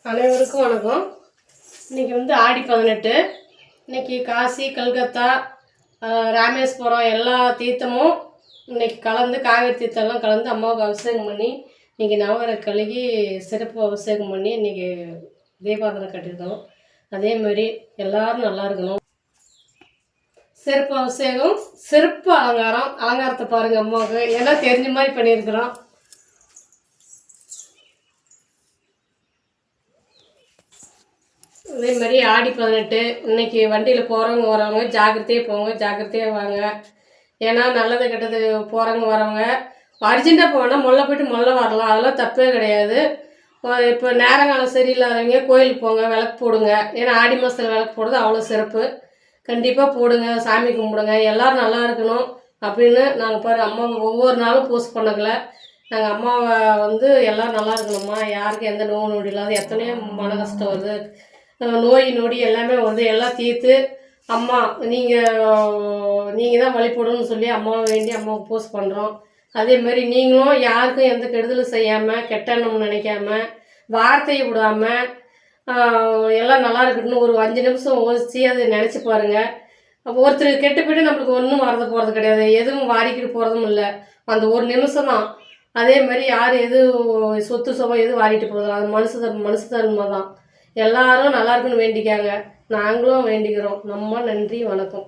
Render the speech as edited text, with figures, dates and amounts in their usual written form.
அனைவருக்கும் வணக்கம். இன்றைக்கி ஆடி 18. இன்றைக்கி காசி, கல்கத்தா, ராமேஸ்வரம் எல்லா தீர்த்தமும் இன்றைக்கி கலந்து, காவேரி தீர்த்தம்லாம் கலந்து அம்மாவுக்கு அபிஷேகம் பண்ணி இன்றைக்கி நவகிரக கழுகி சிறப்பு அபிஷேகம் பண்ணி இன்றைக்கி தீபாராதனை கட்டியிருக்கோம். அதேமாதிரி எல்லோரும் நல்லா இருக்கணும். சிறப்பு அபிஷேகம், சிறப்பு அலங்காரத்தை பாருங்கள். அம்மாவுக்கு எல்லாம் தெரிஞ்ச மாதிரி பண்ணியிருக்கிறோம். அதே மாதிரி ஆடி 18 இன்றைக்கி வண்டியில் போகிறவங்க வரவங்க ஜாக்கிரதையாக போங்க, ஜாக்கிரதையாக வாங்க. ஏன்னா நல்லது கெட்டது போகிறவங்க வரவங்க அர்ஜென்ட்டாக போனால் மொல்ல போய்ட்டு மொல்ல வரலாம், அதெல்லாம் தப்பே கிடையாது. இப்போ நேரங்காலம் சரியில்லாதவங்க கோயிலுக்கு போங்க, விளக்கு போடுங்க. ஏன்னா ஆடி மாதத்தில் விளக்கு போடுறது அவ்வளோ சிறப்பு. கண்டிப்பாக போடுங்க, சாமி கும்பிடுங்க, எல்லோரும் நல்லா இருக்கணும் அப்படின்னு நாங்கள் பாரு அம்மாவை ஒவ்வொரு நாளும் போஸ்ட் பண்ணக்கல. நாங்கள் அம்மாவை எல்லோரும் நல்லா இருக்கணும்மா, யாருக்கும் எந்த நோவு நொடி இல்லாத, எத்தனையோ மன கஷ்டம் வருது, நோய் நொடி எல்லாமே எல்லாம் தீர்த்து அம்மா நீங்கள் தான் வழிபடணும்னு சொல்லி அம்மாவை வேண்டி அம்மாவுக்கு போஸ்ட் பண்ணுறோம். அதேமாதிரி நீங்களும் யாருக்கும் எந்த கெடுதலும் செய்யாமல், கெட்ட எண்ணம் நினைக்காம, வார்த்தையை விடாமல் எல்லாம் நல்லா இருக்கட்டும்னு ஒரு 5 நிமிஷம் யோசித்து அதை நினச்சி பாருங்கள். ஒருத்தர் கெட்டு போய்ட்டு நம்மளுக்கு ஒன்றும் வரது போகிறது கிடையாது, எதுவும் வாரிக்கிட்டு போகிறதும் இல்லை. அந்த ஒரு நிமிஷம் தான். அதேமாதிரி யார் எது சொத்து சுகம் எதுவும் வாரிட்டு போகிறது, அது மனுஷ தான். எல்லாரும் நல்லா இருக்குன்னு வேண்டிக்காங்க, நாங்களும் வேண்டிக்கிறோம். ரொம்ப நன்றி, வணக்கம்.